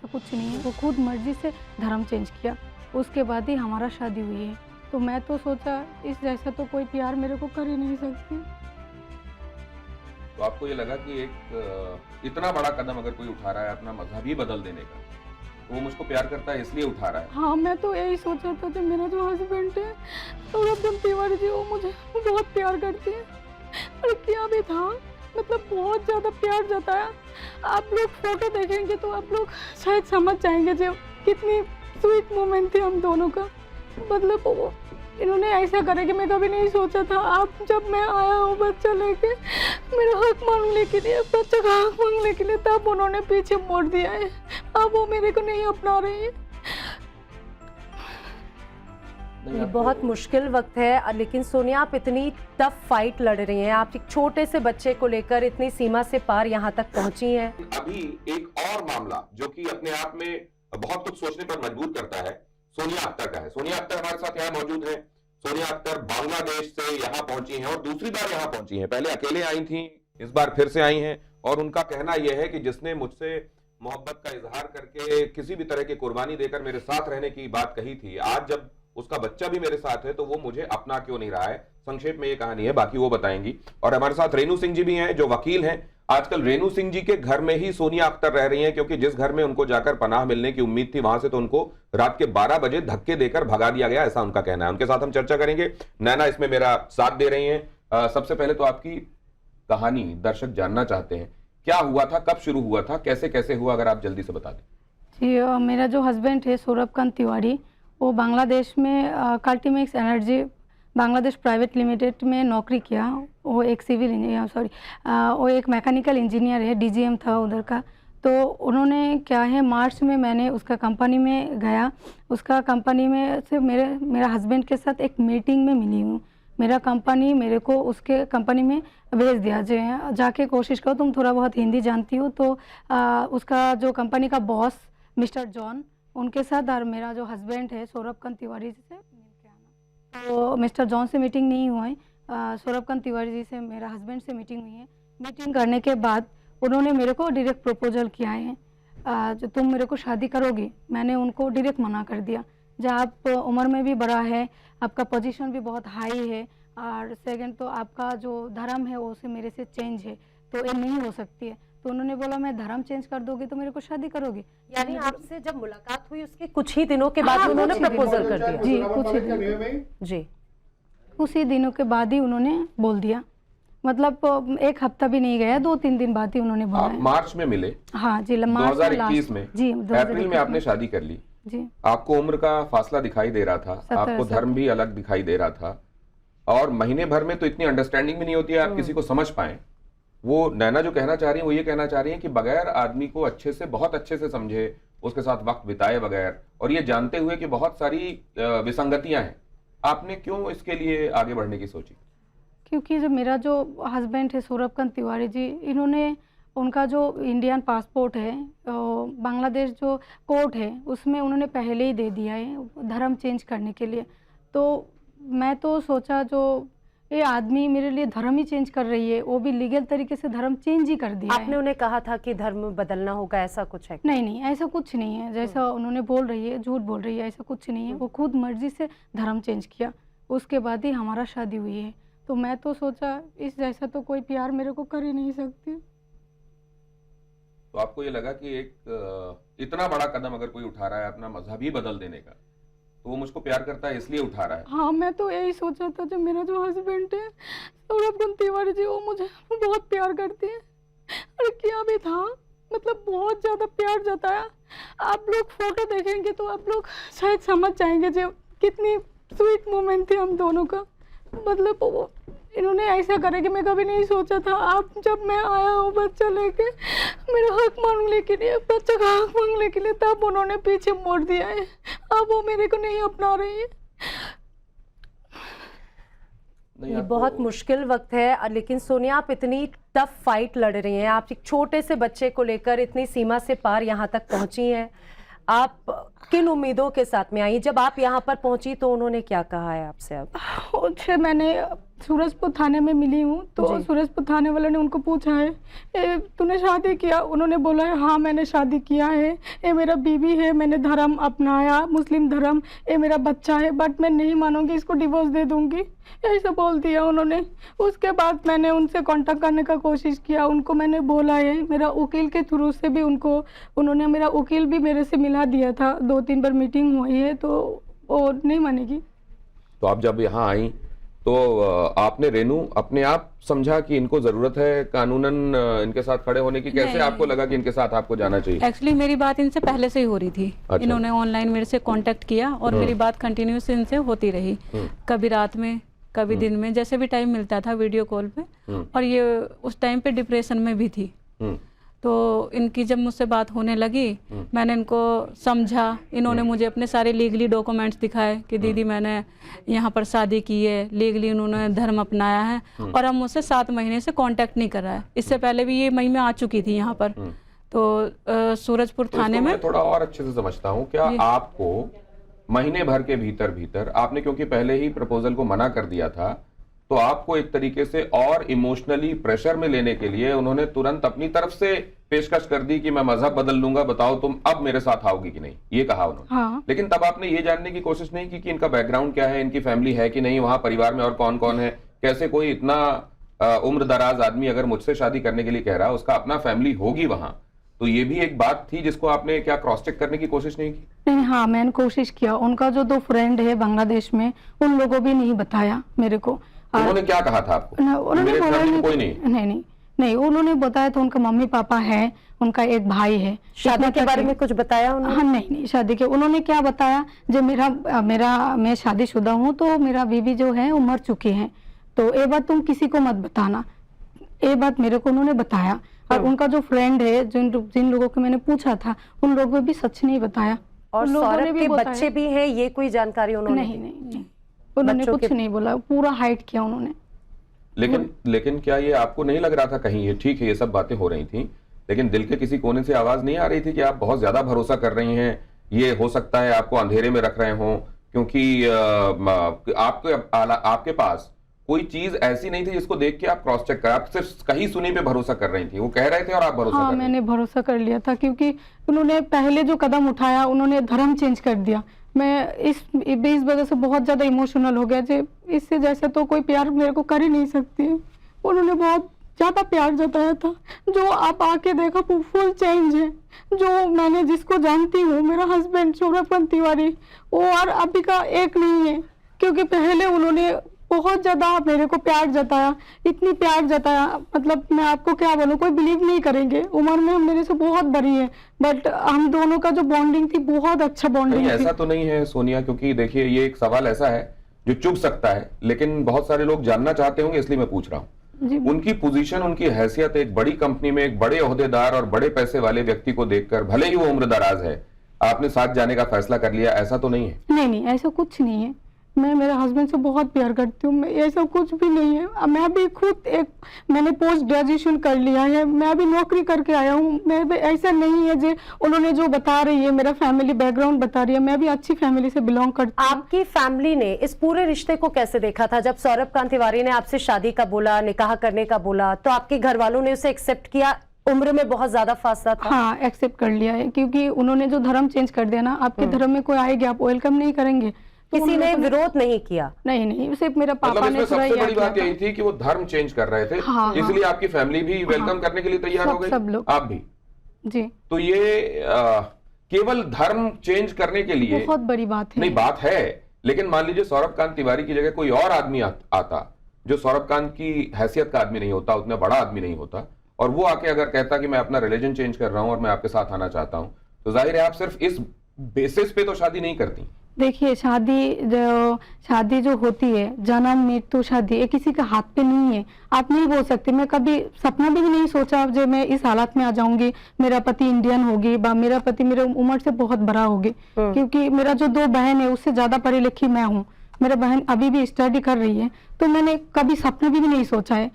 ऐसा कुछ नहीं है। वो खुद मर्जी से धर्म चेंज किया, उसके बाद ही हमारा शादी हुई है। तो मैं तो सोचा इस जैसा तो कोई प्यार मेरे को कर ही नहीं सकती। तो आपको ये लगा कि एक इतना बड़ा कदम अगर कोई उठा रहा है अपना मजहब ही बदल देने का, तो वो मुझको प्यार करता है इसलिए उठा रहा है। हाँ, मैं तो यही सोचा था कि मेरा जो हस्बैंड है सौरभ तिवारी जी, वो मुझे बहुत प्यार करती है और किया भी था, मतलब बहुत ज़्यादा प्यार जताया। आप लोग फोटो देखेंगे तो आप लोग शायद समझ जाएंगे जो कितनी स्वीट मोमेंट थी हम दोनों का। मतलब वो इन्होंने ऐसा करे कि मैं कभी नहीं सोचा था। आप जब मैं आया हूँ बच्चा लेके, मेरा हक मांगने के लिए, बच्चा का हक मांगने के लिए, तब उन्होंने पीछे मोड़ दिया है। अब वो मेरे को नहीं अपना रही है। ये बहुत मुश्किल वक्त है, लेकिन सोनिया आप इतनी टफ फाइट लड़ रही हैं, आप एक छोटे से बच्चे को लेकर इतनी सीमा से पार यहाँ तक पहुंची हैं। अभी एक और मामला जो कि अपने आप में बहुत कुछ सोचने पर मजबूर करता है, सोनिया अख्तर का है। सोनिया अख्तर हमारे साथ यहाँ मौजूद है। सोनिया अख्तर बांग्लादेश से यहाँ पहुंची हैं और दूसरी बार यहाँ पहुंची हैं। पहले अकेले आई थी, इस बार फिर से आई हैं और उनका कहना यह है कि जिसने मुझसे मोहब्बत का इजहार करके किसी भी तरह की कुर्बानी देकर मेरे साथ रहने की बात कही थी, आज जब उसका बच्चा भी मेरे साथ है तो वो मुझे अपना क्यों नहीं रहा है। संक्षेप में ये कहानी है, बाकी वो बताएंगी। और हमारे साथ रेणु सिंह जी भी हैं जो वकील हैं। आजकल रेणु सिंह जी के घर में ही सोनिया अख्तर रह रही हैं, क्योंकि जिस घर में उनको जाकर पनाह मिलने की उम्मीद थी वहां से तो उनको रात के 12 बजे धक्के देकर भगा दिया गया, ऐसा उनका कहना है। उनके साथ हम चर्चा करेंगे। नैना इसमें मेरा साथ दे रही हैं। सबसे पहले तो आपकी कहानी दर्शक जानना चाहते हैं, क्या हुआ था, कब शुरू हुआ था, कैसे कैसे हुआ, अगर आप जल्दी से बता दें। जी, मेरा जो हस्बैंड है सौरभ तिवारी, वो बांग्लादेश में कल्टीमेक्स एनर्जी बांग्लादेश प्राइवेट लिमिटेड में नौकरी किया। वो एक सिविल इंजीनियर, वो एक मैकेनिकल इंजीनियर है, डीजीएम था उधर का। तो उन्होंने क्या है, मार्च में मैंने उसका कंपनी में गया। उसका कंपनी में से मेरा हस्बैंड के साथ एक मीटिंग में मिली हूँ। मेरा कंपनी मेरे को उसके कंपनी में भेज दिया, जो जाके कोशिश करो, तुम थोड़ा बहुत हिंदी जानती हो। तो उसका जो कंपनी का बॉस मिस्टर जॉन, उनके साथ और मेरा जो हस्बैंड है सौरभ तिवारी जी से मिल के आना। तो मिस्टर जॉन से मीटिंग नहीं हुआ है, सौरभ तिवारी जी से, मेरा हस्बैंड से मीटिंग हुई है। मीटिंग करने के बाद उन्होंने मेरे को डायरेक्ट प्रपोजल किया है, जो तुम मेरे को शादी करोगी। मैंने उनको डायरेक्ट मना कर दिया। जब आप उम्र में भी बड़ा है, आपका पोजीशन भी बहुत हाई है, और सेकंड तो आपका जो धर्म है वो से मेरे से चेंज है, तो ये नहीं हो सकती है। तो उन्होंने बोला मैं धर्म चेंज कर दोगी तो मेरे को शादी करोगी। यानी आपसे जब मुलाकात हुई उसके कुछ ही दिनों के बाद उन्होंने प्रपोजल कर दिया। जी, कुछ ही दिन, जी, उसी दिनों के बाद ही उन्होंने बोल दिया। मतलब एक हफ्ता भी नहीं गया, 2-3 दिन बाद ही उन्होंने बोला। आप मार्च में मिले? हाँ जी, 2021 में। जी, अप्रैल में आपने शादी कर ली जी। आपको उम्र का फासला दिखाई दे रहा था, आपको धर्म भी अलग दिखाई दे रहा था, और महीने भर में तो इतनी अंडरस्टैंडिंग भी नहीं होती है आप किसी को समझ पाए। वो नैना जो कहना चाह रही है वो ये कहना चाह रही है कि बगैर आदमी को अच्छे से, बहुत अच्छे से समझे, उसके साथ वक्त बिताए बगैर, और ये जानते हुए कि बहुत सारी विसंगतियां हैं, आपने क्यों इसके लिए आगे बढ़ने की सोची? क्योंकि जो मेरा जो हस्बैंड है सौरभ तिवारी जी, इन्होंने उनका जो इंडियन पासपोर्ट है, बांग्लादेश जो कोर्ट है उसमें उन्होंने पहले ही दे दिया है धर्म चेंज करने के लिए। तो मैं तो सोचा जो ये आदमी मेरे लिए धर्म ही चेंज कर रही है, वो भी लीगल तरीके से धर्म चेंज ही कर दिया। आपने उन्हें कहा था कि धर्म बदलना होगा, ऐसा कुछ है? नहीं, ऐसा कुछ नहीं है। जैसा उन्होंने बोल रही है, झूठ बोल रही है, ऐसा कुछ नहीं है। वो खुद मर्जी से धर्म चेंज किया, उसके बाद ही हमारा शादी हुई है। तो मैं तो सोचा इस जैसा तो कोई प्यार मेरे को कर ही नहीं सकती। तो आपको ये लगा कि एक इतना बड़ा कदम अगर कोई उठा रहा है अपना मजहब ही बदल देने का, तो वो मुझको प्यार करता है इसलिए उठा रहा है। हाँ, मैं तो यही सोचा था। जो मेरा जो हस्बैंड है सौरभ तिवारी जी, वो मुझे बहुत प्यार करती है और किया भी था, मतलब बहुत ज़्यादा प्यार जताया। आप लोग फोटो देखेंगे तो आप लोग शायद समझ जाएंगे जो कितनी स्वीट मोमेंट थी हम दोनों का। मतलब वो इन्होंने ऐसा करे कि मैं कभी नहीं सोचा था। आप जब मैं आया हूँ बच्चा लेके, मेरा हक मांगने के लिए, बच्चा का हक मांगने के लिए, तब उन्होंने पीछे मोड़ दिया है। अब वो मेरे को नहीं अपना रही है। ये बहुत मुश्किल वक्त है, लेकिन सोनिया आप इतनी टफ फाइट लड़ रही हैं, आप एक छोटे से बच्चे को लेकर इतनी सीमा से पार यहाँ तक पहुँची हैं। आप किन उम्मीदों के साथ में आई? जब आप यहाँ पर पहुंची तो उन्होंने क्या कहा है आपसे? अब उनसे मैंने सूरजपुर थाने में मिली हूँ, तो सूरजपुर थाने वाले ने उनको पूछा है, तूने शादी किया? उन्होंने बोला है हाँ मैंने शादी किया है, ये मेरा बीवी है, मैंने धर्म अपनाया मुस्लिम धर्म, ये मेरा बच्चा है, बट मैं नहीं मानूंगी, इसको डिवोर्स दे दूंगी, ऐसा बोल दिया उन्होंने। उसके बाद मैंने उनसे कांटेक्ट करने का कोशिश किया, उनको मैंने बोला है, मेरा वकील के थ्रू से भी उन्होंने मेरा वकील भी मेरे से मिला दिया था, 2-3 बार मीटिंग हुई है, तो वो नहीं मानेगी। तो आप जब यहाँ आई तो आपने रेनू अपने आप समझा कि इनको जरूरत है कानूनन इनके साथ खड़े होने की? कैसे आपको लगा कि इनके साथ आपको जाना चाहिए? एक्चुअली मेरी बात इनसे पहले से ही हो रही थी। अच्छा। इन्होंने ऑनलाइन मेरे से कांटेक्ट किया और मेरी बात कंटिन्यूस इनसे होती रही, कभी रात में कभी दिन में, जैसे भी टाइम मिलता था वीडियो कॉल पे। और ये उस टाइम पे डिप्रेशन में भी थी। तो इनकी जब मुझसे बात होने लगी, मैंने इनको समझा, इन्होंने मुझे अपने सारे लीगली डॉक्यूमेंट्स दिखाए कि दीदी मैंने यहाँ पर शादी की है, लीगली उन्होंने धर्म अपनाया है, और अब मुझसे 7 महीने से कांटेक्ट नहीं कर रहा है। इससे पहले भी ये मई में आ चुकी थी यहाँ पर। तो सूरजपुर थाने में मैं थोड़ा और अच्छे से समझता हूँ। क्या आपको महीने भर के भीतर आपने, क्योंकि पहले ही प्रपोजल को मना कर दिया था, तो आपको एक तरीके से और इमोशनली प्रेशर में लेने के लिए उन्होंने तुरंत अपनी तरफ से पेशकश कर दी कि मैं मजहब बदल लूंगा, बताओ तुम अब मेरे साथ आओगी कि नहीं, ये कहा उन्होंने। हाँ। लेकिन तब आपने ये जानने की कोशिश नहीं की कि इनका बैकग्राउंड क्या है, इनकी फैमिली है कि नहीं, वहां परिवार में और कौन कौन है, कैसे कोई इतना उम्र दराज आदमी अगर मुझसे शादी करने के लिए कह रहा है, उसका अपना फैमिली होगी वहां, तो ये भी एक बात थी जिसको आपने क्या क्रॉस चेक करने की कोशिश नहीं की? नहीं, हाँ मैंने कोशिश किया। उनका जो 2 फ्रेंड है बांग्लादेश में, उन लोगों भी नहीं बताया मेरे को। उन्होंने क्या कहा था आपको? उन्होंने मेरे बोला फैमिली में कोई नहीं? नहीं, उन्होंने बताया तो उनका मम्मी पापा है, उनका एक भाई है। शादी के बारे में कुछ बताया उन्होंने? हाँ नहीं, शादी के उन्होंने क्या बताया, जो मैं शादीशुदा हूँ, तो मेरा बीवी जो है वो मर चुकी है, तो ये बात तुम किसी को मत बताना, ये बात मेरे को उन्होंने बताया। और उनका जो फ्रेंड है, जिन लोगों को मैंने पूछा था, उन लोगों ने भी सच नहीं बताया। और सौरभ के बच्चे भी हैं, ये कोई जानकारी उन्होंने? नहीं, उन्होंने कुछ नहीं बोला, पूरा हाइड किया उन्होंने। लेकिन क्या ये आपको नहीं लग रहा था कहीं, ये ठीक है ये सब बातें हो रही थी, लेकिन दिल के किसी कोने से आवाज नहीं आ रही थी कि आप बहुत ज्यादा भरोसा कर रही हैं, ये हो सकता है आपको अंधेरे में रख रहे हों, क्योंकि आपके पास कोई चीज ऐसी नहीं थी जिसको देख के आप क्रॉस चेक कर, आप सिर्फ कहीं सुनी पे भरोसा कर रही थी, वो कह रहे थे और आप भरोसा कर रही थी? मैंने भरोसा कर लिया था, क्योंकि उन्होंने पहले जो कदम उठाया, उन्होंने धर्म चेंज कर दिया। मैं इस वजह से बहुत ज्यादा इमोशनल हो गया, इससे जैसे तो कोई प्यार मेरे को कर ही नहीं सकती है। उन्होंने बहुत ज्यादा प्यार जताया था, जो आप आके देखा वो फुल चेंज है। जो मैंने जिसको जानती हूँ, मेरा हस्बैंड सौरभ तिवारी, वो और अभी का एक नहीं है, क्योंकि पहले उन्होंने बहुत ज्यादा मेरे को प्यार जताया, इतनी प्यार जताया, मतलब मैं आपको क्या बोलूं, कोई बिलीव नहीं करेंगे। उम्र में मेरे से बहुत बड़ी है, बट हम दोनों का जो बॉन्डिंग थी, बहुत अच्छा बॉन्डिंग थी। ऐसा तो नहीं है सोनिया, क्योंकि देखिए ये एक सवाल ऐसा है जो चुभ सकता है, लेकिन बहुत सारे लोग जानना चाहते होंगे, इसलिए मैं पूछ रहा हूँ। उनकी पोजीशन, उनकी हैसियत एक बड़ी कंपनी में एक बड़े ओहदेदार और बड़े पैसे वाले व्यक्ति को देखकर, भले ही वो उम्र दराज है, आपने साथ जाने का फैसला कर लिया, ऐसा तो नहीं है? नहीं, ऐसा कुछ नहीं है। मैं मेरे हस्बैंड से बहुत प्यार करती हूँ, ऐसा कुछ भी नहीं है। मैं भी खुद मैंने पोस्ट ग्रेजुएशन कर लिया है, मैं भी नौकरी करके आया हूँ। मैं भी ऐसा नहीं है जो उन्होंने जो बता रही है, मेरा फैमिली बैकग्राउंड बता रही है, मैं भी अच्छी फैमिली से बिलोंग करती हूँ। आपकी फैमिली ने इस पूरे रिश्ते को कैसे देखा था? जब सौरभ तिवारी ने आपसे शादी का बोला, निकाह करने का बोला, तो आपके घर वालों ने उसे एक्सेप्ट किया? उम्र में बहुत ज्यादा फासला था। हाँ, एक्सेप्ट कर लिया है, क्योंकि उन्होंने जो धर्म चेंज कर दिया ना, आपके धर्म में कोई आएगी, आप वेलकम नहीं करेंगे। किसी ने विरोध नहीं किया? नहीं, सिर्फ मेरा पापा मतलब ने। सबसे बड़ी बात यही थी कि वो धर्म चेंज कर रहे थे, इसलिए आपकी फैमिली भी वेलकम करने के लिए तैयार हो गई, सब लोग, आप भी जी। तो ये केवल धर्म चेंज करने के लिए बहुत बड़ी बात है। नहीं, बात है, लेकिन मान लीजिए सौरभ तिवारी की जगह कोई और आदमी आता, जो सौरभ की हैसियत का आदमी नहीं होता, उतना बड़ा आदमी नहीं होता, और वो आके अगर कहता कि मैं अपना रिलीजन चेंज कर रहा हूं और मैं आपके साथ आना चाहता हूं, तो जाहिर है आप सिर्फ इस बेसिस पे तो शादी नहीं करती। देखिए, शादी जो होती है, जन्म मृत्यु शादी, ये किसी के हाथ पे नहीं है। आप नहीं बोल सकते। मैं कभी सपना भी नहीं सोचा जो मैं इस हालत में आ जाऊंगी, मेरा पति इंडियन होगी, मेरा पति मेरे उम्र से बहुत बड़ा होगी, क्योंकि मेरा जो 2 बहन है उससे ज्यादा पढ़ी लिखी मैं हूँ, मेरा बहन अभी भी स्टडी कर रही है, तो मैंने कभी सपना भी नहीं सोचा है।